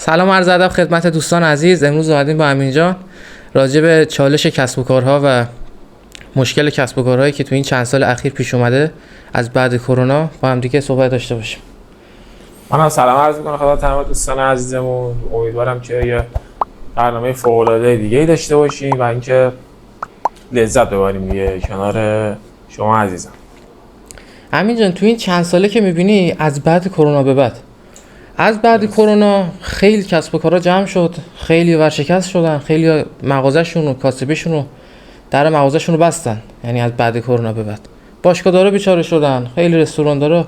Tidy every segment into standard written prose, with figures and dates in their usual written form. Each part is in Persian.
سلام عرض ادب خدمت دوستان عزیز. امروز اومدیم با امین جان راجع به چالش کسب و کارها و مشکل کسب و کارهایی که تو این چند سال اخیر پیش اومده از بعد کرونا با هم دیگه صحبت داشته باشیم. منم سلام عرض می‌کنم خدمت تمام دوستان عزیزمون. امیدوارم که یه برنامه فوق‌العاده دیگه‌ای داشته باشیم و اینکه لذت ببریم دیگه کنار شما عزیزم. امین جان تو این چند ساله که می‌بینی از بعد کرونا به بعد کرونا خیلی کسب و کارها جمع شد، خیلی ورشکست شدن، خیلی مغازه‌شون و کاسبیشون رو در مغازه‌شون رو بستن. یعنی از بعد کرونا به بعد باشگاه‌دارا بیچاره شدن، خیلی رستوران‌دارا.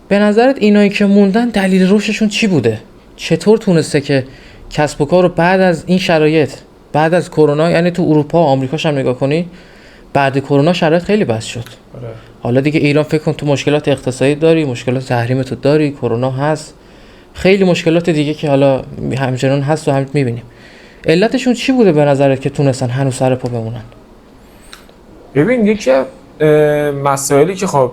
به نظرت اینایی که موندن دلیل رشدشون چی بوده؟ چطور تونسته که کسب و کار رو بعد از این شرایط، بعد از کرونا، یعنی تو اروپا و آمریکاش هم نگاه کنی بعد کرونا شرایط خیلی بد شد. حالا دیگه ایران فکر کن تو مشکلات اقتصادی داری، مشکلات تحریم تو داری، کرونا هست، خیلی مشکلات دیگه که حالا همچنان هست و هم می‌بینیم. علتشون چی بوده به نظرت که تونستن هنوز سر پا بمونن؟ ببین یکی مسائلی که خب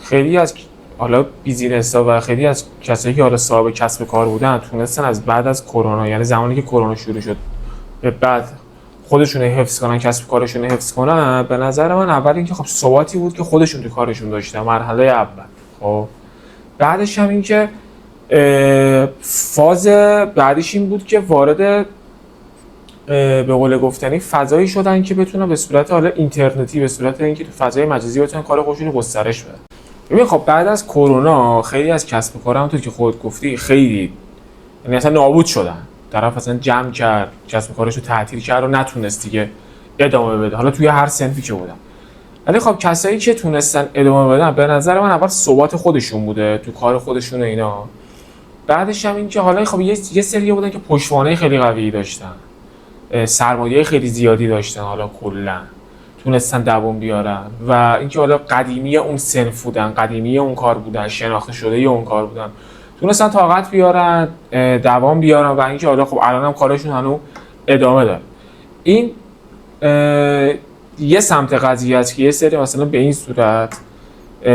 خیلی از حالا بیزینس‌ها و خیلی از کسایی که حالا صاحب کسب کار بودن تونستن از بعد از کرونا، یعنی زمانی که کرونا شروع شد به بعد خودشون حفظ کنن، کسب کارشون حفظ کنن. به نظر من اول اینکه خب ثباتی بود که خودشون تو کارشون داشتن، مرحله اول. خب بعدش هم اینکه فاز بعدیش این بود که وارد به قول گفتنی فضایی شدن که بتونن به صورت حالا اینترنتی، به صورت اینکه تو فضای مجازی بتونن کار خودشون رو گسترش بدن. ببین خب بعد از کرونا خیلی از کسب و کارها همونطور که خودت گفتی خیلی یعنی اصلا نابود شدن. طرف اصلا جمع کرد، کسب و کارش رو تعطیل کرد و نتونست دیگه ادامه بده، حالا توی هر صنفی که بودن. ولی خب کسایی که تونستن ادامه بدن به نظر من اول ثبات خودشون بوده تو کار خودشون و اینا. بعدش هم این که حالا خب یه سری بودن که پشتوانه خیلی قوی داشتن، سرمایه خیلی زیادی داشتن، حالا کلا تونستن دوام بیارن و اینکه حالا قدیمی اون صنف بودن، قدیمی اون کار بودن، شناخته شده اون کار بودن، تونستن طاقت بیارن، دوام بیارن و اینکه حالا خب الان هم کارشون هنوز ادامه داره. این یه سمت قضیه است که یه سری مثلا به این صورت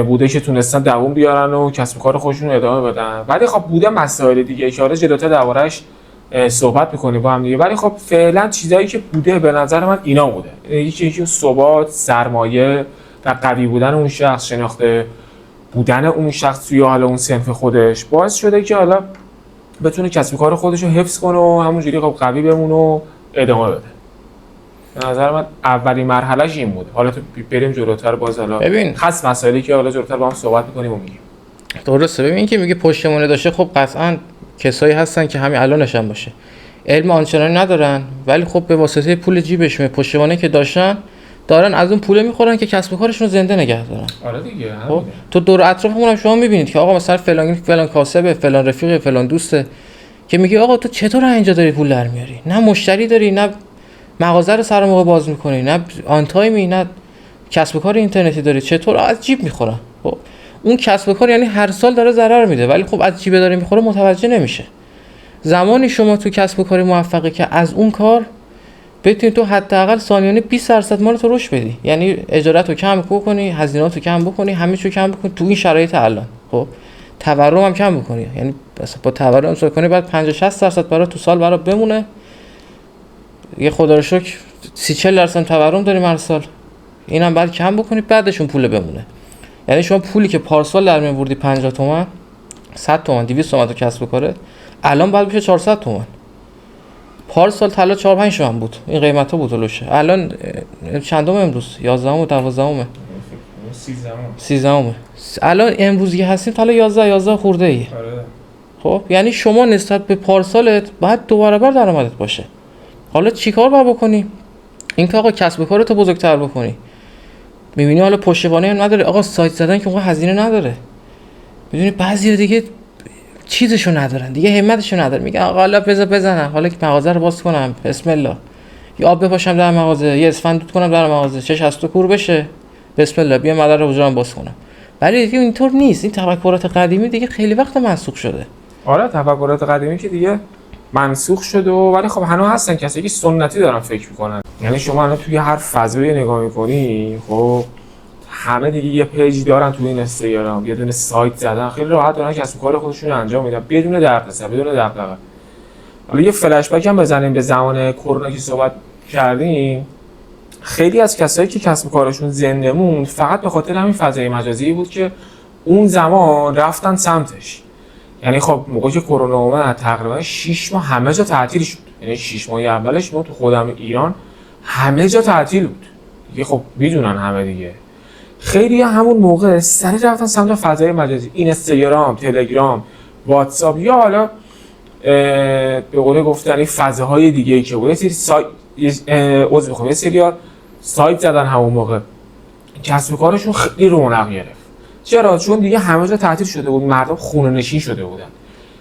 بوده که تونستن دوام بیارن و کسب کار خودشون رو ادامه بدن. ولی خب بوده مسائل دیگه که حالا جلوتر درباره‌اش صحبت می‌کنیم با هم دیگه. ولی خب فعلا چیزایی که بوده به نظر من اینا بوده. یکی ثبات، سرمایه و قوی بودن اون شخص، شناخته بودن اون شخص توی حالا اون صنف خودش باعث شده که حالا بتونه کسب کار خودش رو حفظ کنه و همونجوری خب قوی بمونه و ادامه بده. به نظر من اولین مرحلهش این بوده. حالا تو بریم جلوتر باز حالا ببین خاص مسائلی که حالا جلوتر با هم صحبت می‌کنیم و میگیم. درسته. ببین که میگه پشتمونه داشته، خب قطعاً کسایی هستن که همین الانش هم باشه علم آنچنانی ندارن، ولی خب به واسطه پول جیبشون پشتوانه که دارن از اون پول میخورن که کسب و کارشون رو زنده نگه دارن. آره دیگه. خب تو دور اطرافمون هم شما میبینید که آقا مثلا فلان کاسبه، فلان رفیق، فلان دوسته که میگه آقا تو چطور اینجا داری پول در میاری؟ نه مشتری داری، نه مغازه رو سر موقع باز میکنی، نه آن تایمی، نه کسب و کار اینترنتی داری، چطور از جیب میخورن؟ خب اون کسب و کار یعنی هر سال داره ضرر میده، ولی خب از جیب داره میخوره متوجه نمیشه. زمانی شما تو کسب و کار موفقی که از اون کار بتونی تو حداقل سالیانه 20% مال تو رشد بدی، یعنی اجارت رو کم بکنی، هزینه‌ات رو کم بکنی، همه چیو کم بکنی تو این شرایط الان. خب تورم هم کم بکنی، یعنی مثلا با تورم سر کنی بعد 50-60% برای تو سال برای بمونه. یه خدا رو شکر 30-40% تورم داریم هر سال، اینم بعد کم بکنی بعدشون پول بمونه. یعنی شما پولی که پارسال در می‌آوردی 50 تومن، 100 تومن، 200 تومن تو کسب و کاره، الان باید بشه 400 تومن. پارسال طلا 4-5 تومن بود، این قیمتا بود لوشه. الان چندم امروز؟ 11 و 12 13. الان امروز که هستیم طلا 11 خورده ای. خب یعنی شما نسبت به پارسالت باید 2 برابر درآمدت باشه. حالا چیکار باید بکنی؟ اینکه آقا کسب و کارتو بزرگتر بکنی. می‌بینی حالا پشتوانه هم نداره، آقا سایت زدن که اون هزینه نداره. می‌دونی بعضیا دیگه چیزشو ندارن، دیگه همتشو ندارن، میگن آقا حالا بزنم، حالا که مغازه رو باز کنم، بسم الله، یا آب بپاشم در مغازه، یه اسفند دود کنم در مغازه، چش از تو کور بشه، بسم الله، بیا مدار رو حضورم باز کنم. ولی دیگه اینطور نیست. این تفکرات قدیمی دیگه خیلی وقت منسوخ شده. آره تفکرات قدیمی که دیگه منسوخ شده ولی خب هنوز هستن کسایی که سنتی دارن فکر میکنن. یعنی شما الان توی هر فضایی نگاه میکنی، خب همه دیگه یه پیج دارن تو این اینستاگرام، یه دونه سایت زدن، خیلی راحت دارن کسب و کار خودشون رو انجام میدن بدون دردسر، بدون دغدغه. حالا یه فلش بک هم بزنیم به زمان کرونا که صحبت کردیم. خیلی از کسایی که کسب و کارشون زنده موند فقط به خاطر همین فضای مجازی بود که اون زمان رفتن سمتش. یعنی خب موقعی که کرونا اومد تقریبا 6 ماه همه جا تعطیل شد. یعنی 6 ماه اولش ما تو خودم ایران همه جا تعطیل بود دیگه. خب میدونن همه دیگه. خیلی همون موقع سریع رفتن سمت فضای مجازی، اینستاگرام، تلگرام، واتساپ، یا حالا به قول گفتنی فضاهای دیگه ای که بود. یه سری سایت زدن همون موقع، کسب و کارشون خیلی رونق گرفت. چرا؟ چون دیگه همه جا تعطیل شده بود، مردم خونه نشین شده بودن،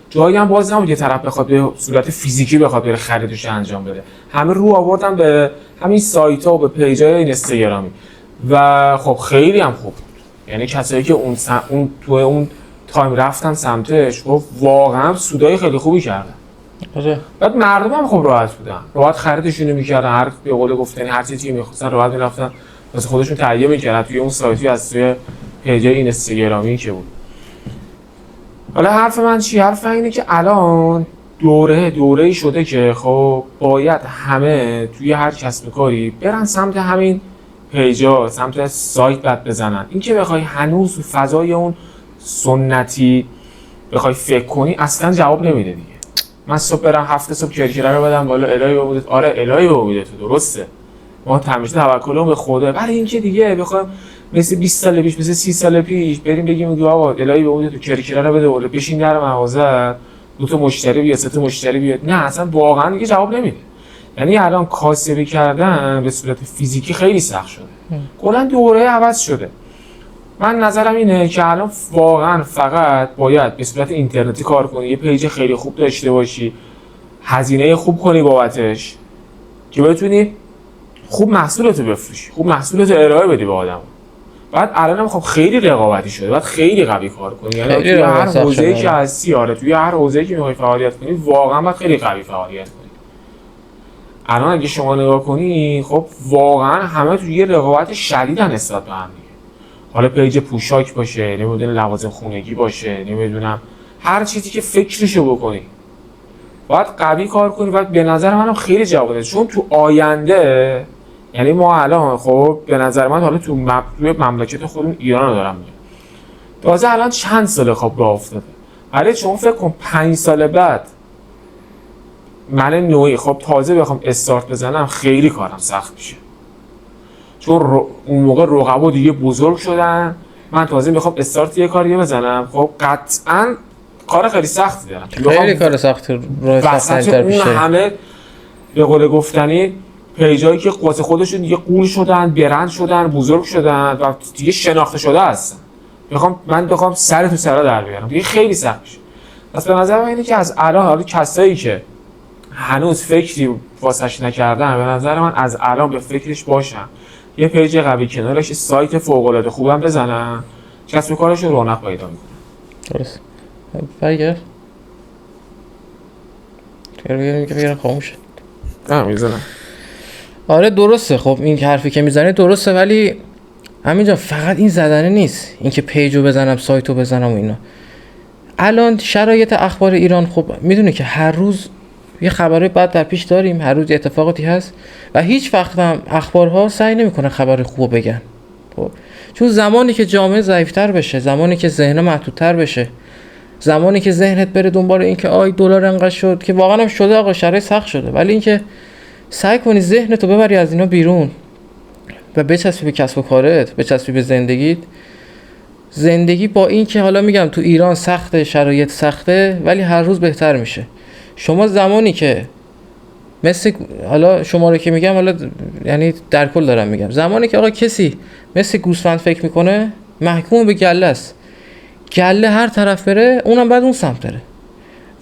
جایی هم باز نبود یه طرف بخواد به صورت فیزیکی بخواد بره خریدش انجام بده. همه رو آوردن به همین سایت ها و به پیجای اینستاگرامی و خب خیلی هم خوب بود. یعنی کسایی که اون تو اون تایم رفتن سمتش خب واقعا سودای خیلی خوبی کردن. آره. بعد مردم هم خب راحت بودن، راحت خریدشون می‌کردن، هر به قول گفتنی هر چیزی می‌خواستن راحت می‌رفتن واسه خودشون تهیه می‌کردن توی اون سایتی از توی پیجای اینستاگرامی که بود. حالا حرف من چی؟ حرف من اینه که الان دوره‌ای شده که خب باید همه توی هر کسب کاری برن سمت همین پیجا، سمت سایت بعد بزنن. این که بخوای هنوز تو فضای اون سنتی بخوای فکر کنی اصلا جواب نمیده دیگه. من صبح برم هفته صبح کرکره رو بدم بالا الهی بابودت، آره الهی بابودت درسته، ما همیشه توکلمون به خدا. ولی این که دیگه بخوام مثل 20 سال پیش، مثل 30 سال پیش بریم بگیم آقا الهی بابودت تو کرکره رو بده بالا، بشین در مغازه دو تا مشتری بیاد، سه تا مشتری بیاد، نه اصلا واقعا دیگه جواب نمیده. یعنی الان کاسبی کردن به صورت فیزیکی خیلی سخت شده، کلا دوره عوض شده. من نظرم اینه که الان واقعا فقط باید به صورت اینترنتی کار کنی، یه پیج خیلی خوب داشته باشی، هزینه خوب کنی بابتش که بتونی خوب محصولتو بفروشی، خوب محصولتو ارائه بدی به آدم. بعد الان هم خب خیلی رقابتی شده، بعد خیلی قوی کار کنی. یعنی توی هر حوزه‌ای که هستی، آره توی هر حوزه‌ای که میخوای فعالیت کنی واقعا باید خیلی قوی فعالیت کنی. الان اگه شما نگاه کنی خب واقعا همه توی یه رقابت شدیدن نسبت به هم. حالا پیج پوشاک باشه، نمیدونم لوازم خونگی باشه، نمیدونم هر چیزی که فکرشو بکنی باید قوی کار کنی. و به نظر منم خیلی جواب ده، چون تو آینده یعنی ما الان خب به نظر من حالا تو مملکت خودمون ایران رو دارم میگم، تازه الان چند ساله خب راه افتاده، ولی چون فکر کن 5 سال بعد من نوعی خب تازه بخوام استارت بزنم خیلی کارم سخت میشه، چون اون موقع رقبا دیگه بزرگ شدن، من تازه میخوام استارت یه کاری بزنم، خب قطعاً کار خیلی سختی دارم، خیلی کار سختی راه سخت‌تر میشه. همه به قول گفتنی پیجایی که واسه خودشون دیگه قول شدن، برند شدن، بزرگ شدن و دیگه شناخته شده هستن، من بخوام سر تو سرا در بیارم دیگه خیلی سخت میشه. پس به نظر من اینه که از الان حالا کسایی که هنوز فکری واسش نکردن، به نظر من از الان به فکرش باشن، یه پیج قوی کنارش سایت فوق‌العاده خوبم بزنن، کسب و کارش رو رونق پیدا میکنه. درست. برگرد. بگیرم خاموشه. میزنم. آره درسته. خب این حرفی که میزنه درسته، ولی همینجا فقط این زدنه نیست، این که پیجو بزنم، سایتو بزنم و اینا. الان شرایط اخبار ایران خب میدونه که هر روز یه خبرای بد در پیش داریم، هر روز اتفاقاتی هست و هیچ وقت هم اخبارها سعی نمیکنن خبر خوب بگن. خب چون زمانی که جامعه ضعیف‌تر بشه، زمانی که ذهن محدودتر بشه، زمانی که ذهنت بره دنبال این که آی دلار انقدر شد، که واقعا هم شده، آقا شرایط سخت شده، ولی این که سعی کنی ذهنتو ببری از اینا بیرون و بچسبی به کسب و کارت، بچسبی به زندگیت. زندگی با این که حالا میگم تو ایران سخته، شرایط سخته، ولی هر روز بهتر میشه. شما زمانی که مثل حالا شما رو که میگم، حالا یعنی در کل دارم میگم، زمانی که آقا کسی مثل گوسفند فکر میکنه محکوم به گله است، گله هر طرف بره اونم بعد اون سمت بره.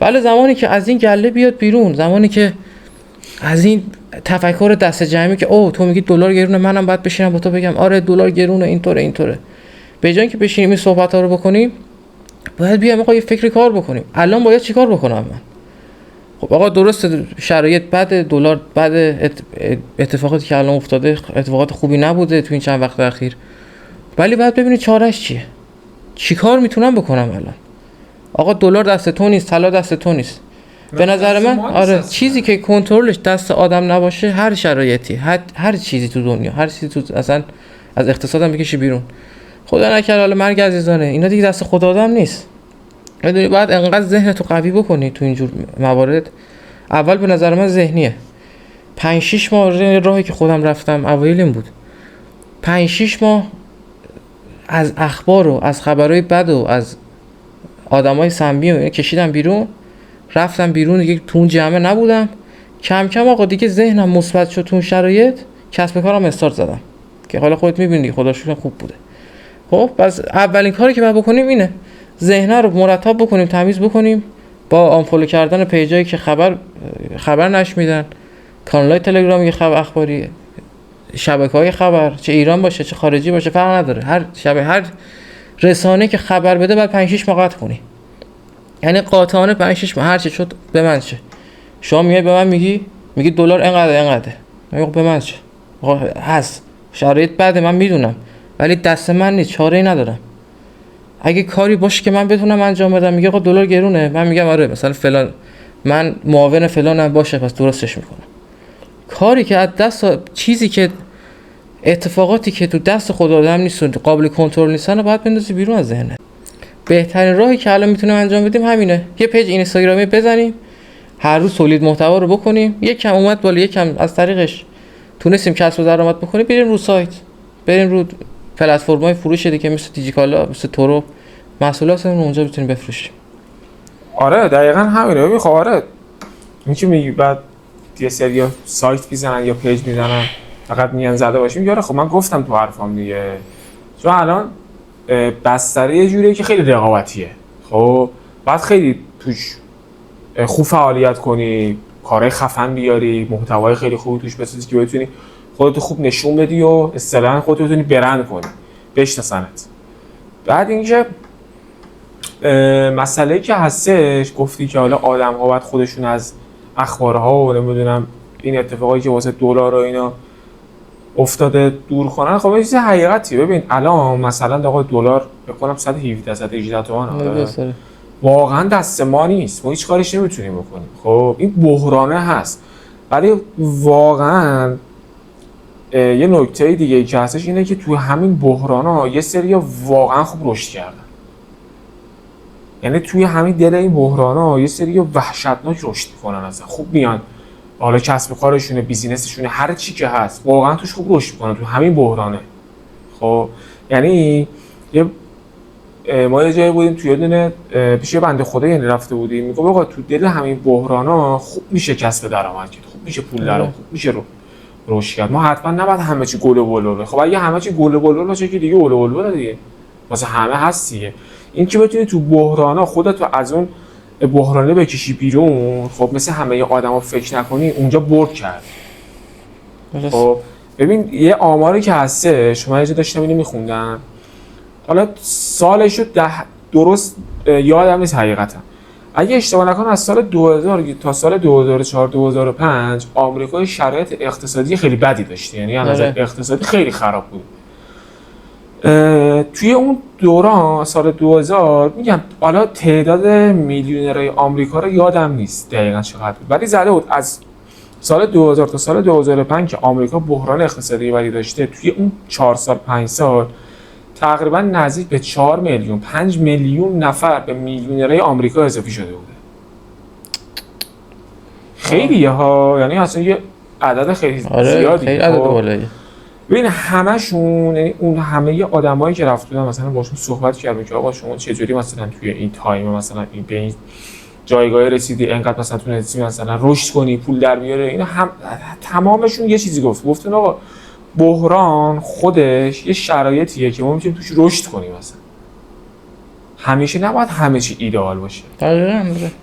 ولی زمانی که از این گله بیاد بیرون، زمانی که از این تفکر دست جمعی که اوه تو میگی دلار گرونه، منم باید بشینم با تو بگم آره دلار گرونه، اینطوره، به جای اینکه بشینیم این صحبت ها رو بکنیم، باید بیام آقا یه فکر کار بکنیم. الان باید چیکار بکنم من؟ خب آقا درسته شرایط بده، دلار بده، اتفاقاتی که الان افتاده اتفاقات خوبی نبوده تو این چند وقت اخیر. ولی باید ببینی چارهش چیه، چیکار میتونم بکنم الان. آقا دلار دست تو نیست، طلا دست تو نیست. به نظر من آره چیزی که کنترلش دست آدم نباشه، هر شرایطی، هر چیزی تو دنیا، هر چیزی تو اصلا از اقتصادم بکشی بیرون، خدا نکنه حالا مرگ عزیزانه، اینا دیگه دست خود آدم نیست. میدونی باید انقدر ذهنتو قوی بکنی تو اینجور موارد. اول به نظر من ذهنیه. 5-6 ماه راهی که خودم رفتم اوایل این بود. 5-6 ماه از اخبار و از خبرهای بد و از آدمای سمی و کشیدم بیرون، رفتم بیرون دیگه تو اون جمعه نبودم. کم کم آقا دیگه ذهنم مثبت شد تو اون شرایط، کسب کارم استارت زدم که حالا خودت می‌بینی خدا شکر خوب بوده. خب پس اولین کاری که باید بکنیم اینه ذهن رو مرتب بکنیم، تمیز بکنیم با آنفولو کردن پیجایی که خبر نش میدن، کانالای تلگرامی که خبر اخباری، شبکه‌های خبر، چه ایران باشه چه خارجی باشه فرق نداره، هر رسانه که خبر بده بعد 5-6 ماه قطع کنی. یعنی قاطعانه 5-6 ماه هر چه شد به من چه. شما میای به من میگی دلار اینقدر، میگم به من چه؟ آقا هست شرایط بده من میدونم، ولی دست من نیست، چاره‌ای ندارم. اگه کاری باشه که من بتونم انجام بدم، میگه آقا دلار گرونه، من میگم آره مثلا فلان من معاون فلانم، باشه پس درستش میکنم. کاری که از دست چیزی که اتفاقاتی که تو دست خود آدم نیست و قابل کنترل نیستن رو باید بندازی بیرون از ذهنت. بهترین راهی که الان میتونیم انجام بدیم همینه، یه پیج اینستاگرامی بزنیم، هر روز تولید محتوا رو بکنیم، یکم اومد بالا، یکم از طریقش تونستیم کسب درآمد بکنیم، بریم رو سایت، بریم رو پلتفرم‌های فروش دیگه مثل دیجیکالا، مثل تورو، محصولاتمون اونجا بتونیم بفروشیم. آره دقیقاً همینه. ببین خب آره این که میگی بعد یه سری سایت میزنن یا پیج میزنن فقط میان زده باشیم، یاره خب من گفتم تو حرفام دیگه، چون الان بستره یه جوریه که خیلی رقابتیه. خب بعد خیلی توش خوب فعالیت کنی، کارهای خفن بیاری، محتوای خیلی خوب توش بسازی که بتونی خودتو خوب نشون بدی و اصطلاحاً خودتو بتونی برند کنی، بشناسنت. بعد اینکه مسئله‌ای که هستش، گفتی که حالا آدم‌ها باید خودشون از اخبارها و نمیدونم این اتفاقایی که واسه دلار و اینا افتاده دور کنن. خب این چیز حقیقتیه. ببین الان مثلا آقا دلار بکنم 117 118 تومن، واقعا دست ما نیست، ما هیچ کاریش نمیتونیم بکنیم. خب این بحرانه هست، ولی واقعا یه نکته دیگه که هستش اینه که تو همین بحرانا یه سری واقعا خوب رشد کردن. یعنی توی همین دل این بحرانا یه سری وحشتناک رشد میکنن، اصلا خوب میان حالا کسب کارشونه، بیزینسشونه، هر چی که هست واقعا توش خوب رشد میکنن تو همین بحرانه. خب یعنی ما یه جایی بودیم توی دونه پیش یه بنده خدا یعنی رفته بودیم، میگه آقا تو دل همین بحرانا خوب میشه کسب درآمد کرد، خوب میشه پول درآمد، خوب میشه رشد کرد. ما حتما نباید همه چی گل و بلوله. خب اگه همه چی گل و بلوله باشه که دیگه گل و بلوله دیگه واسه همه هست دیگه. این که بتونی تو بحرانا خودت رو از اون بحرانه بکشی بیرون، خب مثل همه آدما فکر نکنی اونجا برد کرد. خب ببین یه آماری که هسته، شما یه جا داشتم اینو میخوندم، حالا سالشو درست یادم نیست حقیقتا، اگه اشتباه نکنم از سال 2000 تا سال 2004 2005 آمریکا شرایط اقتصادی خیلی بدی داشته، یعنی از نظر اقتصادی خیلی خراب بود. توی اون دوران سال 2000 میگم حالا تعداد میلیونرهای آمریکا رو یادم نیست دقیقاً چقدر بود، ولی زده بود از سال 2000 تا سال 2005 که آمریکا بحران اقتصادی بدی داشته، توی اون 4 سال 5 سال تقریبا نزدیک به 4 میلیون 5 میلیون نفر به میلیونرهای آمریکا اضافه شده بوده. خیلیه ها، یعنی اصلا یه عدد خیلی زیادی. خیلی عدد بالایی. ببین همشون، یعنی اون همه آدمایی که رفتن مثلا باشون صحبت کردم که آقا شما چجوری مثلا توی این تایم مثلا این به این جایگاه رسیدی، انقدر مثلا تونستی مثلا رشد کنی، پول در بیاره، اینا هم تمامشون یه چیزی گفتن آقا بحران خودش یه شرایطیه که ما میتونیم توش رشد کنیم. مثلا همیشه نباید همه چی ایدئال باشه.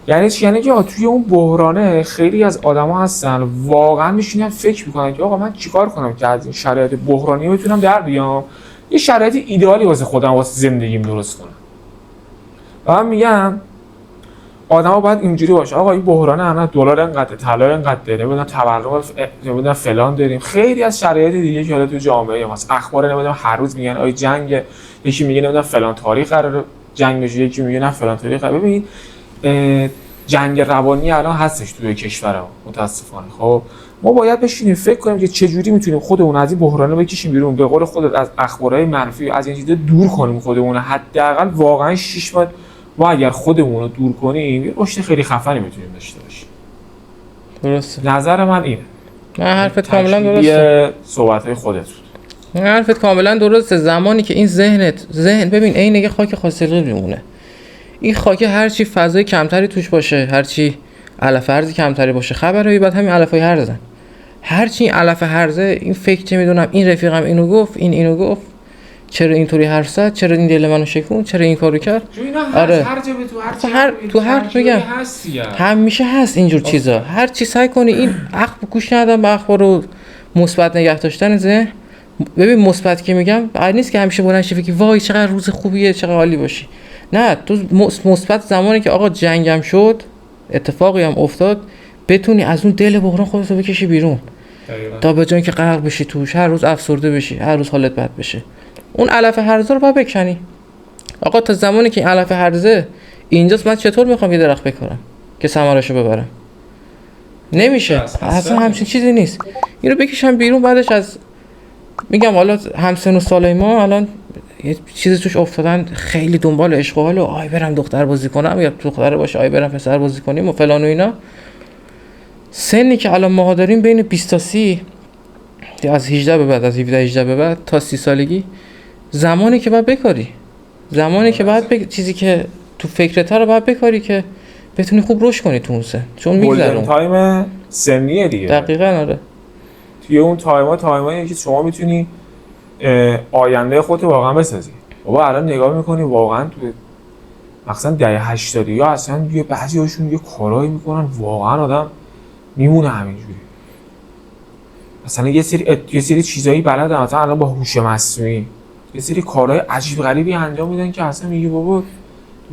یعنی چی؟ یعنی که توی اون بحرانه خیلی از آدما هستن واقعا میشینن فکر میکنن که آقا من چیکار کنم که از این شرایط بحرانی بتونم در بیام، یه شرایط ایدئالی واسه خودم واسه زندگیم درست کنم. و من میگم آدما باید اینجوری باشه آقا این بحران الان دلار انقدر، طلا انقدر، نمیدونم تورم نمیدونم فلان داریم، خیلی از شرایط دیگه که حالا تو جامعه ماست. اخبار نمیدونم هر روز میگن آی جنگ، یکی میگه نمیدونم فلان تاریخ قراره جنگ بشه، یکی میگه نه فلان تاریخ قراره. ببین جنگ روانی الان هستش توی کشورمون متاسفانه. خب ما باید بشینیم فکر کنیم که چه جوری میتونیم خودمون از این بحران بکشیم بیرون، به قول خودت از اخبارهای منفی از این چیزا دور کنیم خودمون. حداقل واقعا 6 ماه ما اگر خودمون رو دور کنیم یه رشد خیلی خفنی میتونیم داشته باشیم. درسته. نظر من اینه. من حرفت کاملا درسته. صحبت‌های خودت. من حرفت کاملا درسته. زمانی که این ذهن ببین عین یه خاک خاصلقی میمونه. این خاک هر چی فضای کمتری توش باشه، هر چی علف ارزی کمتری باشه، خبرایی بعد همین علفای هرزن. هر چی علف هرزه، این فکر چه میدونم، این رفیقم اینو گفت، این اینو گفت، چرا اینطوری حرف زد، چرا این دل منو شکون، چرا این کارو کرد. آره. تو هر میگم همیشه هست اینجور چیزا. هر چی سعی کنی این گوش ندادن به اخبار رو مثبت نگه داشتن ذهن. ببین مثبت که میگم بعد نیست که همیشه بلند شی فکر وای چقدر روز خوبیه، چقدر عالی باشی. نه، تو مثبت زمانی که آقا جنگم شد، اتفاقی هم افتاد، بتونی از اون دل بحران خودت رو بکشی بیرون. تا به جای که غرق بشی توش، هر روز افسرده بشی، هر روز حالت بد بشه. اون علف هرزه رو باید بکنی. آقا تا زمانی که این علف هرزه اینجاست، من چطور میخوام یه درخت بکنم که ثمرشو ببرم؟ نمیشه. اصلا همچین چیزی نیست. اینو بکشم بیرون. بعدش از میگم حالا همسن و سالای ما الان یه چیزی توش افتادن، خیلی دنبال عشق و حال و آی برم دختر بازی کنم یا دختر باشه آی برم پسر بازی کنیم و فلان و اینا. سنی که الان ما داریم بین 20 تا 30، از 18 به بعد، از 17 18 به بعد تا 30 سالگی، زمانی که باید بکاری، زمانی که باید چیزی که تو فکرت رو باید بکاری که بتونی خوب رشد کنی تو اون سن، چون میگذره اون تایم سنیه دیگه. دقیقاً آره. توی اون تایمایی که شما میتونی آینده خودت واقعا بسازی. بابا الان نگاه میکنی واقعا تو مثلا دهه 80 یا اصلا یه بعضیاشون یه کارایی میکنن واقعا آدم میمونه همینجوری. مثلا یه سری چیزایی بلدن، مثلا الان با هوش مصنوعی یه سری کارهای عجیب غریبی انجام میدن که اصلا میگی بابا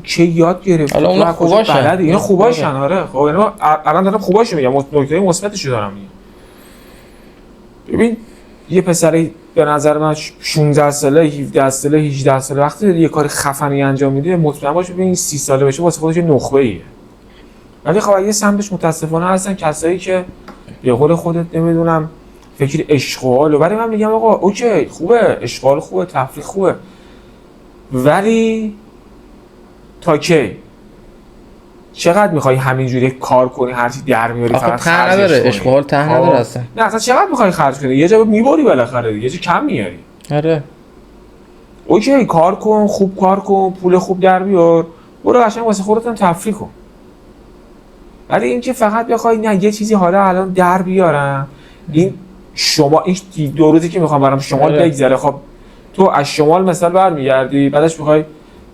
چه یاد گرفتی؟ حالا اونا خوباشن. اینا خوباشن. آره خب اینا الان دارم خوباشو میگم، نکته مثبتشو دارم میگم. ببین یه پسری به نظر من 16 ساله، 17 ساله، 18 ساله وقتی یه کار خفنی انجام میده، مطمئن باش ببین 30 ساله بشه واسه خودش نخبه ایه. ولی خب یه سمتش متاسفانه هستن کسایی که به قول خودت نمیدونم فکر عشق و حال، ولی من میگم آقا اوکی خوبه، عشق و حال خوبه، تفریح خوبه، ولی تا کی؟ چقدر میخوای همینجوری کار کنی، هر چی در میاری فقط خرج نداره، عشق و حال ته نداره اصلا. نه اصلا چقدر میخوای خرج کنی؟ یه جا میبری بالاخره دیگه، یه جا کم میاری. آره اوکی کار کن، خوب کار کن، پول خوب در بیار، برو قشنگ واسه خودت هم تفریح کن. ولی این که فقط بخوای نه یه چیزی حالا الان در بیارم، این شما این 2 روزی که میخوام برام شمال بگذره، خب تو از شمال مثلا برمیگردی بعدش میخوای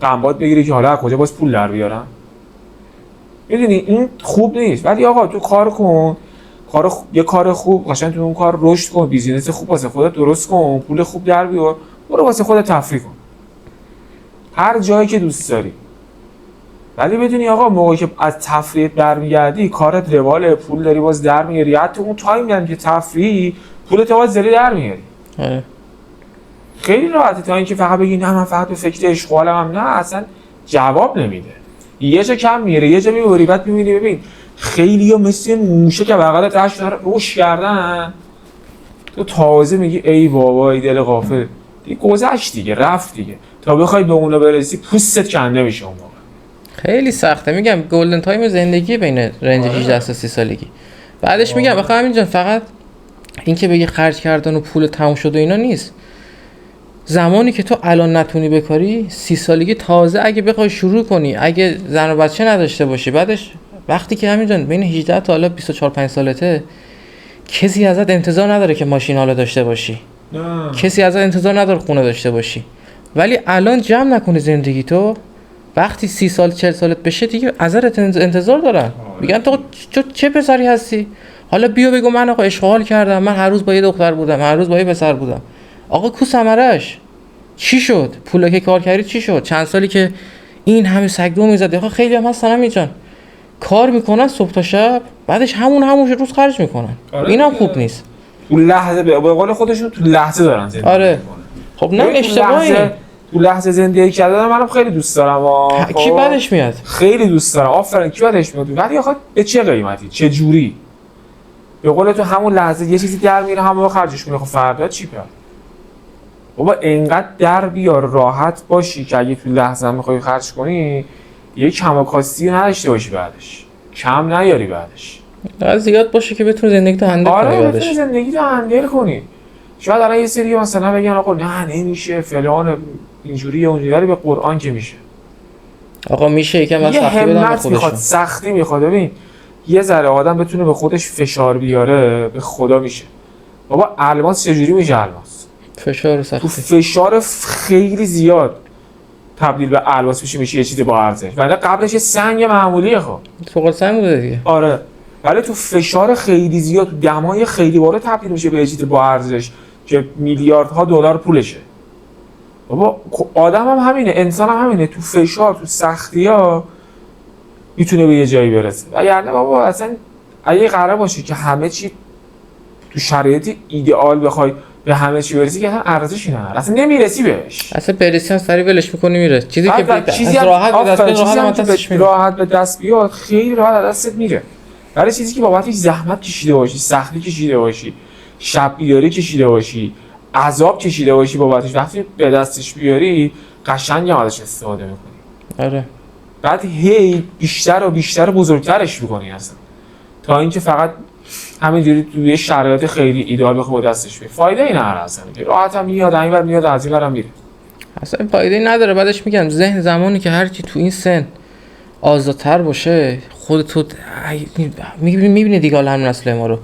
قنبات بگیری که حالا از کجا باز پول در بیارم. میدونی این خوب نیست. ولی آقا تو کار کن، یه کار خوب قشنگ تو اون کار رشد کن، بیزینس خوب واسه خودت درست کن، پول خوب در بیار، برو واسه خودت تفریح کن هر جایی که دوست داری. ولی بدونی آقا موقعی که از تفریح برمیگردی کارت رواله، پول داری باز در میاری، حتی اون تایم هم که تفریح پولت باز زری در میاری. خیلی راحته تا اینکه فقط بگی نه من فقط به فکر عشق و حالم، نه اصلا جواب نمیده. یه جا کم میره، یه جا میبری، بعد میبینی ببین خیلی‌ها مثل موشه که بغل تاش داره روش کردن، تو تازه میگی ای بابا ای دل غافل، دیگه گذشت دیگه، رفت دیگه، تا بخوای به اون برسی پوستت کنده میشه اون موقع. خیلی سخته. میگم گلدن تایم زندگی بین رنج 18 تا 30 سالگی. بعدش میگم بخوام همینجا فقط این که بگی خرج کردن و پول تموم شد و اینا نیست. زمانی که تو الان نتونی بکاری، 30 سالگی تازه اگه بخوای شروع کنی، اگه زن و بچه نداشته باشی، بعدش وقتی که همینجا بین 18 تا حالا 24 5 سالته، کسی ازت انتظار نداره که ماشین حالا داشته باشی. کسی ازت انتظار نداره خونه داشته باشی. ولی الان جمع نکنی زندگی تو، وقتی 30 سال 40 سالت بشه دیگه ازت انتظار دارن. میگن تو چه پسری هستی؟ حالا بیا بگو من آقا عشق و حال کردم، من هر روز با یه دختر بودم، هر روز با یه پسر بودم. آقا کو ثمرش؟ چی شد؟ پولا که کار کردی چی شد؟ چند سالی که این همه سگدو میزدی. آقا خیلی هم هستن همین جان. کار میکنن صبح تا شب، بعدش همون روز خرج میکنن. آره اینم دیگه. خوب نیست. تو لحظه به قول خودشون تو لحظه دارن زندگی آره. میکنن. خب نه ببین اشتباهی. تو لحظه زندگی کردن منم خیلی دوست دارم. کی بعدش میاد؟ خیلی دوست دارم. آفرین کی بعدش میاد؟ ولی آخه به چه قیمتی؟ چه جوری؟ به قول تو همون لحظه یه چیزی در میره همون خرجش میره. خب فردا چی کار؟ بابا اینقدر در بیار راحت باشی که اگه تو لحظه هم میخوای خرج کنی یه کماکاستی نداشته باشی بعدش. کم نیاری بعدش. از زیاد باشه که بتونی زندگی تو هندل کنی آره بعدش. بتونی زندگی تو هندل کنی. شاید الان یه سری مثلا بگن آقا نه نمیشه فلان اینجوری اونجوری، ولی به قرآن که میشه. آقا میشه یکم از یه سختی بدن به همت میخواد، خودشون. سختی میخواد. ببین یه ذره آدم بتونه به خودش فشار بیاره به خدا میشه. بابا الماس چجوری میشه الماس؟ فشار و تو سختی. فشار خیلی زیاد تبدیل به الماس میشه یه چیز با ارزش. ولی قبلش یه سنگ معمولیه. خب فوق العاده بوده دیگه. آره، ولی تو فشار خیلی زیاد تو دمای خیلی بالا تبدیل میشه به یه چیز با ارزش که میلیاردها دلار پولشه. بابا آدم هم همینه، انسان هم همینه، تو فشار تو سختی ها میتونه به یه جایی برسه. وگرنه بابا اصلا اگه قرار باشه که همه چی تو شرایط ایدئال بخوای به همه چی برسی که اصلا ارزشی نداره، اصلا نمیرسی بهش. اصلا برسی هم سری ولش میکنی میره. چیزی که چیزی از راحت به دست بیاد، چیزی هم راحت که دستش میره. راحت به دست بیاد خیلی راحت از دستت میره. ولی چیزی که بابتش زحمت کشیده باشی، سختی کشیده باشی، شب بیداری کشیده باشی، عذاب کشیده باشی بابتش، وقتی به دستش بیاری قشنگ هم ازش استفاده میکنی. آره. بعد هی بیشتر و بیشتر بزرگترش میکنی اصلا تا اینکه فقط همینجوری توی شرایط خیلی ایدئال بخوای دستش بیاری. فایده ای نداره اصلا. راحت هم میاد اینور میاد از اینورم میره. اصلا فایده نداره. بعدش میگم ذهن زمانی که هر کی تو این سن آزادتر باشه، خودتو میبینی دیگه حالا همین نسل ما رو.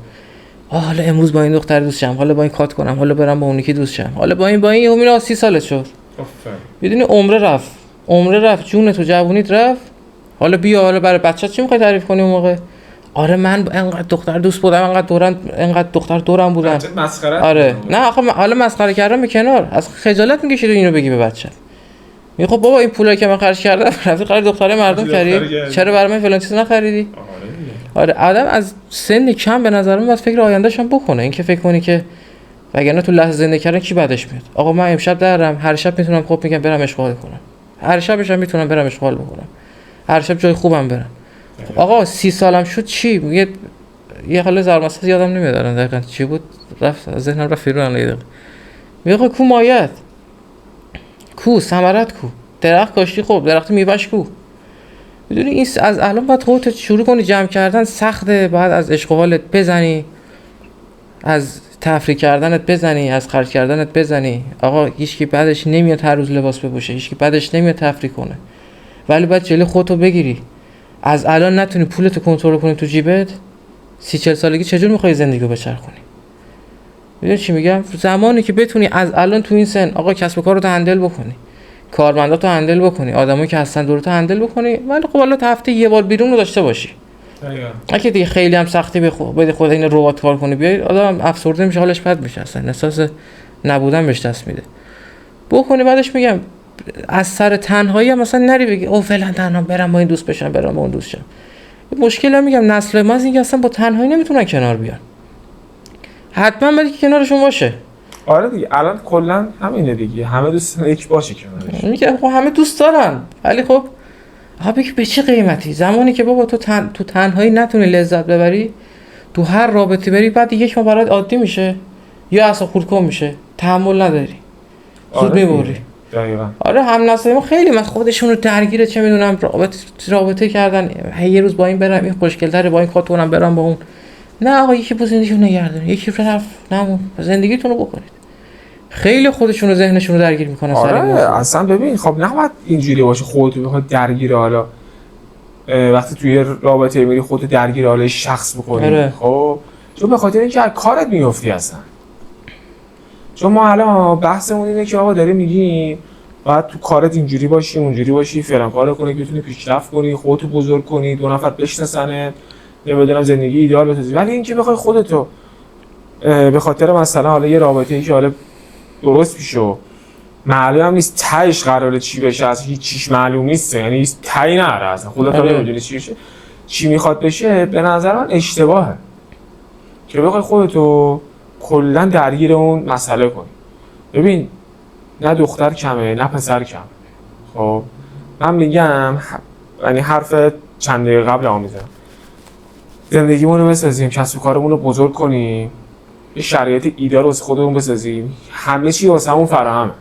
حالا امروز با این دختر دوست شم، حالا با این کات کنم، حالا برم با اون یکی دوست شم، حالا با این یهو میره 30 سالت شد. بدونی عمره رفت، جون تو جوونیت رفت. حالا بیا حالا برای بچه‌ت چی میخوای تعریف کنی اون موقع؟ آره من انقدر دختر دوست بودم، انقدر دختر دورم بودن. مسخره. آره نه آخه حالا مسخره کردم به کنار، از خجالت میکشی تو اینو بگی به بچه‌ت. میگه خب بابا این پولایی که من خرج کردم رفتی خرید دختره مردم کردی، چرا برای من فلان چیز نخریدی؟ آره آدم از سن کم به نظر من باید فکر آینده‌ش هم بکنه. این که فکر کنی که وگرنه تو لحظه زندگی کردن کی بعدش میاد؟ آقا من امشب درم، هر شب میتونم خب میگم برم اشغال کنم، هر شبش هم میتونم برم اشغال بکنم، هر شب جای خوبم برم. آقا 30 سالم شد چی؟ میگه یه حالا زرمسته یادم نمیاد الان دقیقاً چی بود، رفت ذهنم رفت بیرون الان یه دقیقه. میگه آقا کو مایت، کو ثمرت، کو درخت کاشتی، خب درخت میوهش کو. میدونی این از الان باید خودت شروع کنی جمع کردن. سخته، بعد از عشق و حالت بزنی، از تفریح کردنت بزنی، از خرج کردنت بزنی. آقا هیچکی بعدش نمیاد هر روز لباس بپوشه، هیچکی بعدش نمیاد تفریح کنه، ولی باید جلوی خودتو بگیری. از الان نتونی پولتو کنترل کنی تو جیبت، 30-40 سالگی چجور میخوای زندگی رو بچرخونی؟ میدونی چی میگم؟ زمانی که بتونی از الان تو این سن آقا کسب و کارتو هندل بکنی، کارمنداتو هندل بکنی، آدمایی که هستن دورتو هندل بکنی، ولی خب حالا هفته یه بار بیرون رو داشته باشی. اگه دیگه خیلی هم سختی بده خود این ربات کار کنی بیای، آدم افسرده میشه، حالش بد میشه، اصلا احساس نبودن بهش دست میده. بکنی بعدش میگم از سر تنهایی هم مثلا نری بگی او فعلا تنها برم با این دوست بشم، برم با اون دوست شم. مشکل هم میگم نسل ما از اینکه اصلا با تنهایی نمیتونن کنار بیان، حتما باید که کنارشون باشه. آره دیگه الان کلا همینه دیگه، همه دوستان یک باشه کنارش. میگم خب همه دوست دارن، ولی خب بگی به چه قیمتی؟ زمانی که بابا تو تنهایی نتونی لذت ببری، تو هر رابطه بری بعد یک ما برات عادی میشه یا اصلا خودکام میشه، تحمل نداری، زود میبری. دقیقاً. آره هم نسل ما خیلی من خودشون رو درگیر چه میدونم رابطه کردن، یه روز با این برم این خوشگل‌تره، با این کات کنم برم با اون. نه آقا یکی با زندگیشون نگردون، یکی رفت نمون، زندگیتون رو بکنید. خیلی خودشون رو ذهنشون رو درگیر میکنن. آره اصلا ببین خب نباید اینجوری باشه خودتو بخواد درگیر حالا وقتی توی رابطه میری خودتو درگیر حالا شخص بکنی. آره. خب چون به خاطر اینکه از کارت میافتی اصلا. چون ما الان بحثمون اینه که آقا داره میگیم باید تو کارت اینجوری باشی اونجوری باشی، فلان کارو کنی که بتونی پیشرفت کنی، خودتو بزرگ کنی، 2 نفر بشناسنت، نمیدونم زندگی ایدئال بسازی. ولی اینکه بخوای خودتو به خاطر مثلا حالا یه رابطه‌ای که حالا درست میشه معلوم هم نیست تهش قراره چی بشه، از هیچ چیش معلوم نیست، یعنی تهی نداره اصلا، خودت هم نمیدونی چی بشه، چی میخواد بشه به نظر من اشتباهه که بخوای خودتو کلا درگیر اون مسئله کنی. ببین نه دختر کمه نه پسر کمه. خب من میگم یعنی حرف چند دقیقه قبل هم میزنم، زندگیمون رو بسازیم، کسب و کارمون رو بزرگ کنیم، یه شرایط ایده‌آل واسه خودمون بسازیم، همه چی واسمون فراهمه.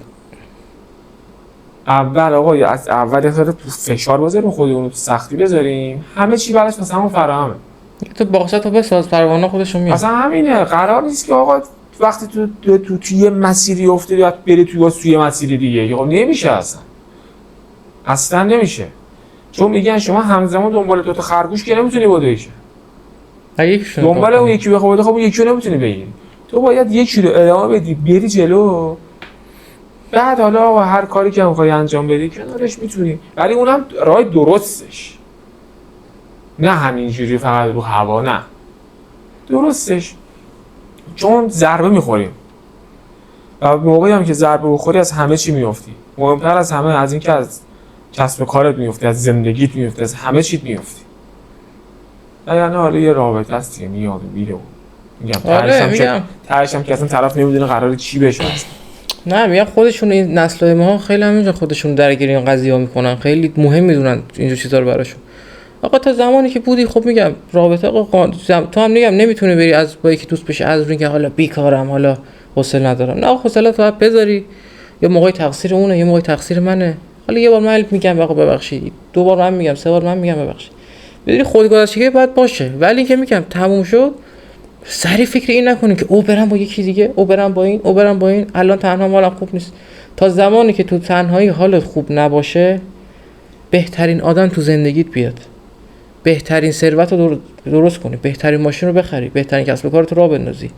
اول آقا از اول یه ذره فشار بذاریم خودمون رو، تو سختی بذاریم، همه چی براش واسمون فراهمه. تو باغچه‌تو بساز، پروانه خودشون میاد. اصلا همینه، قرار نیست که آقا وقتی تو یه مسیری افتادی بعد بری توی مسیری دیگه. خب نمیشه، اصلا نمیشه. چون میگن شما همزمان دنبال دو تا خرگوش که نمیتونی بدوی که. دنبال اون یکی بخواد، خب اون یکی رو نمیتونی بگیری. تو باید یکی رو ادامه بدی، بری جلو. بعد حالا هر کاری که میخوای انجام بدی کنارش میتونی، ولی اونم راه درستش. نه همینجوری فقط رو هوا، نه. درستش. چون ضربه میخوریم. و موقعی هم که ضربه بخوری از همه چی میافتی. مهمتر از همه از این که از کسب و کارت میفتی، از زندگیت میفتی، از همه چیت میفتی. یعنی حالا یه رابطه هست دیگه، میاد و میره. میگم تهش هم که اصلا طرف نمیدونه قراره چی بشه اصلا. نه میگم خودشون این نسل‌های ما خیلی همینجا خودشون درگیر این قضیه ها میکنن، خیلی مهم میدونن اینجور چیزا رو براشون. آقا تا زمانی که بودی خب میگم رابطه آقا تو هم میگم نمیتونی بری از با یکی دوست بشی از اینکه حالا بیکارم، حالا حوصله ندارم. نه حوصله تو بذاری، یه موقعی تقصیر اونه، یه موقعی تقصیر منه. حالا یه بار من میگم آقا ببخشید، دو بار من میگم، سه بار من میگم ببخشید. بدونی خودگذشتگی باید باشه، ولی اینکه میگم تموم شد سری فکر این نکنین که او برم با یکی دیگه، او برم با این، او برم با این، الان تنها حالم خوب نیست. تا زمانی که تو تنهایی حالت خوب نباشه، بهترین آدم تو زندگیت بیاد، بهترین ثروت رو درست کنی، بهترین ماشین رو بخری، بهترین کسب و کارت رو راه بندازی.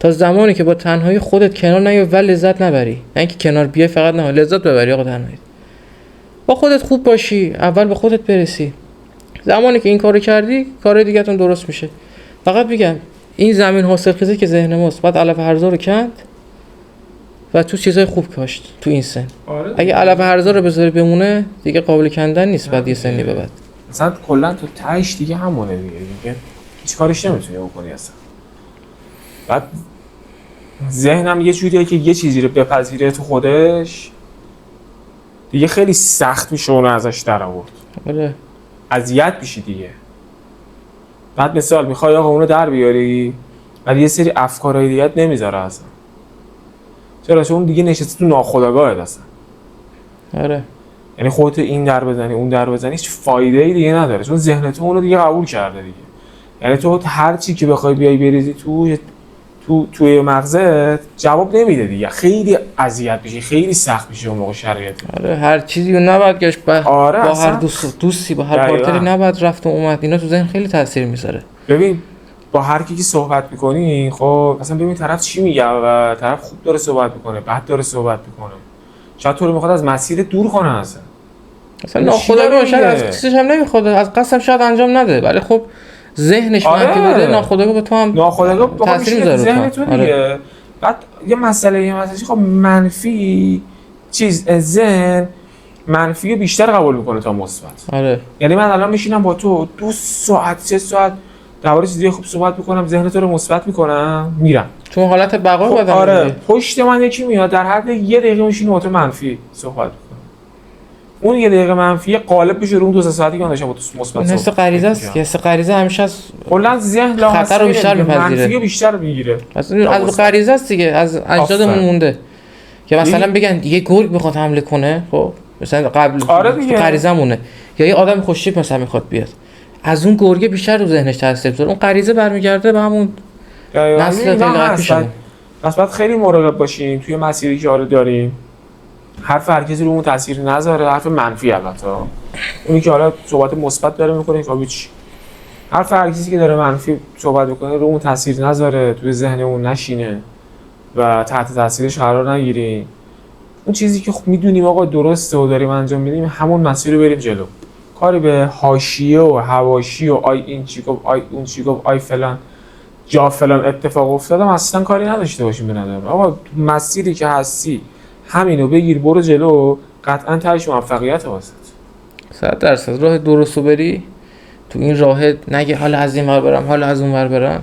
تا زمانی که با تنهایی خودت کنار نیای و لذت نبری، نه اینکه کنار بیای فقط نه لذت ببری. آقا تنهایی با خودت خوب باشی، اول به خودت برسی. زمانی که این کارو کردی، کار دیگه‌تون درست میشه. فقط میگم این زمین حاصلخیزی که ذهن ماست، بعد علف هرزا رو کند و تو چیزای خوب کاشت تو این سن. اگه علف هرزا رو بذاری بمونه دیگه قابل کندن نیست بعد یه سنی به بعد. مثلا کلا تو تهش دیگه همونه دیگه هیچ کارش نمیتونی بکنی اصلا. بعد ذهنم یه جوریه که یه چیزی رو بپذیره تو خودش دیگه خیلی سخت میشه اون ازش در آورد. آره اذیت میشی دیگه. بعد مثال میخوای آقا اونو در بیاری ولی یه سری افکارهای دیگه نمیذاره اصلا. چرا؟ چون دیگه نشسته تو ناخودآگاهت اصلا. آره یعنی خودت این در بزنی اون در بزنی هیچ فایده‌ای دیگه نداره، چون ذهن تو اونو دیگه قبول کرده دیگه. یعنی تو هر چی که بخوای بیای بریزی توی مغزت جواب نمیده دیگه. خیلی اذیت میشی، خیلی سخت میشه اون موقع شرایط. آره هر چیزی رو نباید گشت با هر دوستی با هر پارتنری نباید رفت و اومد. اینا تو ذهن خیلی تاثیر میذاره. ببین با هر کی که صحبت میکنی، خب مثلا ببین طرف چی میگه و طرف خوب داره صحبت میکنه، بد داره صحبت میکنه، شاید تو رو میخواد از مسیر دور کنه اصلا ناخودآگاه شاید از چیزش هم نمیخواد، از قصدم شاید انجام نده، ولی خب ذهنش منفی بده، ناخودآگاه به تو هم تاثیر میذاره ذهن تو دیگه. بعد یه مسئله خب منفی ذهن منفی بیشتر قبول میکنه تا مثبت. آره یعنی من الان میشینم با تو 2 ساعت 3 ساعت درباره چیزای خوب صحبت میکنم، ذهن تو رو مثبت میکنم، میرم چون حالت بقا خب بدم. آره پشت من یکی میاد در حد یه دقیقه میشینه با تو منفی صحبت میکنه. اون یه دقیقه منفی قالب بشه رو اون 2 ساعتی که من داشتم با تو مثبت. حس غریزه است که حس غریزه همیشه از کلا ذهن خطر رو بیشتر میپذیره، منفی بیشتر میگیره. از غریزه است دیگه، از اجدادمون مونده که مثلا بگن یه گرگ میخواد حمله کنه، خب مثلا قبل غریزه مونه، یا یه آدم خوشتیپ مثلا میخواد بیاد، از اون گرگه بیشتر رو ذهنش تاثیر میذاره، اون غریزه برمیگرده به همون نسل خیلی قدیمی. پس باید خیلی مراقب باشیم توی مسیری که داریم. حرف هر کسی رو اون تاثیر نذاره، حرف منفی البته. اونی که حالا صحبت مثبت داره میکنه خب هیچ. حرف هر کسی که داره منفی صحبت میکنه رو اون تاثیر نذاره، توی ذهن اون نشینه و تحت تاثیرش قرار نگیریم. اون چیزی که میدونیم آقا درسته و داریم انجام میدیم همون مسیر رو بریم جلو. کاری به حاشیه و حواشی و آی این چی گفت، آی اون چی گفت، آی فلان جا فلان اتفاق افتادم اصلا کاری نداشته باشیم به نظرم. آقا مسیری که هستی همینو بگیر برو جلو، قطعا تهش موفقیت واسط. 100% راه درستو بری تو این راه نگه حالا از این ور برم حالا از اون ور برم،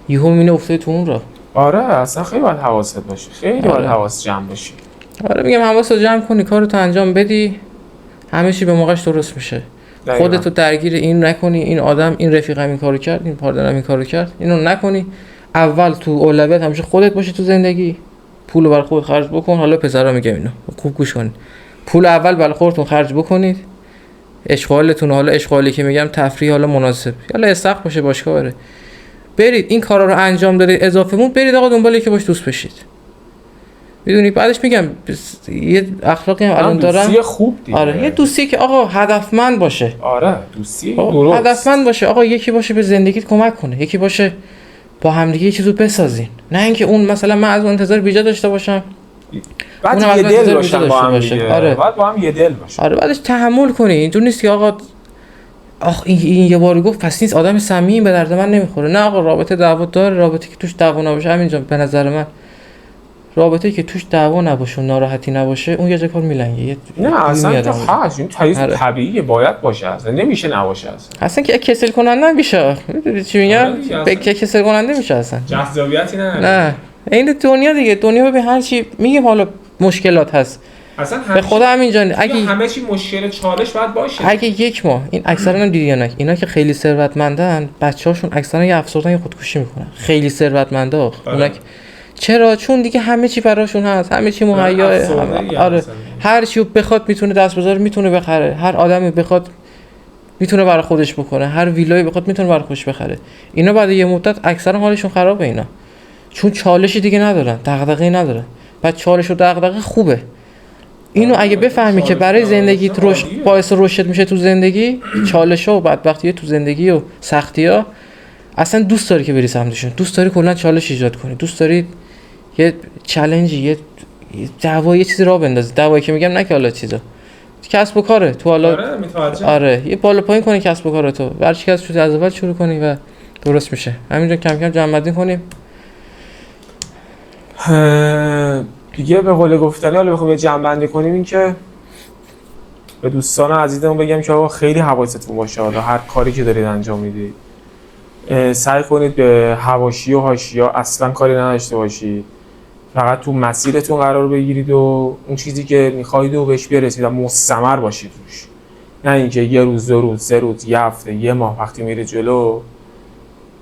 یهو میبینی افتادی تو اون راه. آره اصلا خیلی باید حواست باشه، خیلی باید آره. حواس جمع باشی. آره میگم حواست رو جمع کنی، کارتو انجام بدی، همه چی به موقعش درست میشه. دقیقاً. خودتو درگیر این نکنی، این آدم این رفیقم این کارو کرد، این پارتنرم این کارو کرد، اینو نکنی. اول تو اولویت همیشه خودت باشی تو زندگی، پول برای خودت خرج بکن. حالا پسرا میگم اینو خوب گوش کنید، پول اول برای خودتون خرج بکنید. اشغالتون، حالا اشغالی که میگم تفریح، حالا مناسب، حالا استخ باشه باشگاه بره، برید این کارا رو انجام دادید، اضافه مون برید آقا دنبالی که باش دوست بشید. میدونی بعدش میگم یه اخلاقی هم الان دارم. دوستی خوب دیگه. آره یه دوستی که آقا هدفمند باشه. آره دوستی درست. هدفمند باشه آقا، یکی باشه به زندگیت کمک کنه، یکی باشه با همدیگه یه چیزو بسازین، نه اینکه اون مثلا من از اون انتظار بیجا داشته باشم، بعد اونم یه از دل من باشن داشته با هم باشه. دیگه. آره. بعد با هم یه دل باشن. آره بعدش تحمل کنی، اینجور نیست که آقا این یه بار گفت پس نیست آدم صمیمی به درد من نمیخوره. نه آقا رابطه دعوا داره، رابطه که توش دعوا نباشه همینجا به نظر من رابطه که توش دعوا نباشه و ناراحتی نباشه اون یه جا کار میلنگه. نه اصلا که هست این چیز طبیعیه، باید باشه، اصلا نمیشه نباشه اصلا که کسل کننده میشه. میدونی چی میگم؟ به کسل کننده میشه اصلا. جذابیتی نه این دنیا دیگه، دنیا ببین هر چی میگیم حالا مشکلات هست اصلا به خدا همینجا اگه همه چی مشکل چالش باید باشه. اگه یک ماه این اکثرا هم دیدی یا نه، اینا که خیلی ثروتمندن بچه‌هاشون اکثرا یه افسردن یا خودکشی میکنن، خیلی ثروتمندا. اونا چرا؟ چون دیگه همه چی براشون هست، همه چی مهیاه. آره هر چی بخواد میتونه دست بذاره، میتونه بخره، هر آدمی بخواد میتونه برای خودش بکنه، هر ویلایی بخواد میتونه برای خودش بخره. اینا بعد یه مدت اکثرا حالشون خرابه اینا، چون چالشی دیگه ندارن، دغدغه‌ای ندارن. بعد چالش و دغدغه خوبه. اینو اگه بفهمی که برای زندگیت رشد باعث رشد میشه تو زندگی، چالش‌ها و بدبختی‌ها تو زندگی و سختی‌ها، اصلا دوست داری که بری سمتشون، دوست داری کلا چالش ایجاد کنی، دوست داری یه چالنجی، یه دعوا، یه چیزی راه بندازی. دعوایی که میگم نه که حالا چیزا کسب و کاره تو حالا آره یه بالا پایین کنی کسب و کارتو، هر چی از اول شروع کنی و درست میشه. همینجا کم کم جمع کنیم دیگه. به قول گفتنی حالا بخوام یه جمع‌بندی کنیم، این که به دوستان عزیزمون بگم که آقا خیلی حواستون باشه، حالا هر کاری که دارید انجام میدید سعی کنید به حواشی و حاشیه‌ها اصلا کاری نداشته باشید، فقط تو مسیرتون قرار بگیرید و اون چیزی که می‌خواید و بهش برسید و مستمر باشید روش. نه اینکه یه روز، دو روز، سه روز، یه هفته، یه ماه وقتی میرید جلو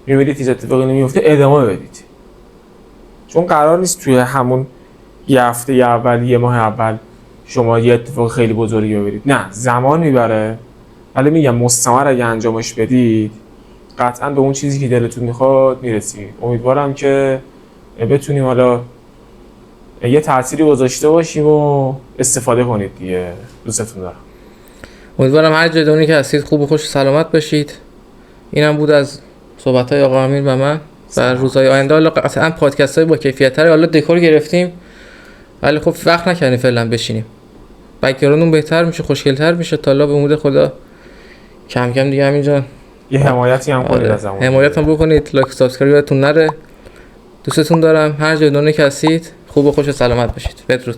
می‌بینید هیچ اتفاقی نمیفته ادامه بدید. چون قرار نیست توی همون یه هفته اول، یه ماه اول شما یه اتفاق خیلی بزرگی ببرید. نه زمان میبره، ولی میگم مستمر اگه انجامش بدید قطعا به اون چیزی که دلتون میخواد میرسید. امیدوارم که بتونیم حالا یه تأثیری گذاشته باشیم و استفاده کنید دیگه. دوستتون دارم. امیدوارم هر جای دنیا که هستید خوب و خوش و سلامت باشید. اینم بود از صحبت‌های آقا امیر و من. در روزهای آینده حالا اصلا پادکست‌های با کیفیت‌تر، حالا دکور گرفتیم ولی خب وقت نکنیم فعلا بشینیم، بک‌گراندمون بهتر میشه، خوشگل‌تر میشه. تا الله به امید خدا کم کم دیگه همینجا یه حمایتی هم کنید از همون، حمایت هم بکنید، لایک سابسکرایبتون نره. دوستتون دارم. هر جای دنیا که هستید خوب و خوش و سلامت باشید. بدرود.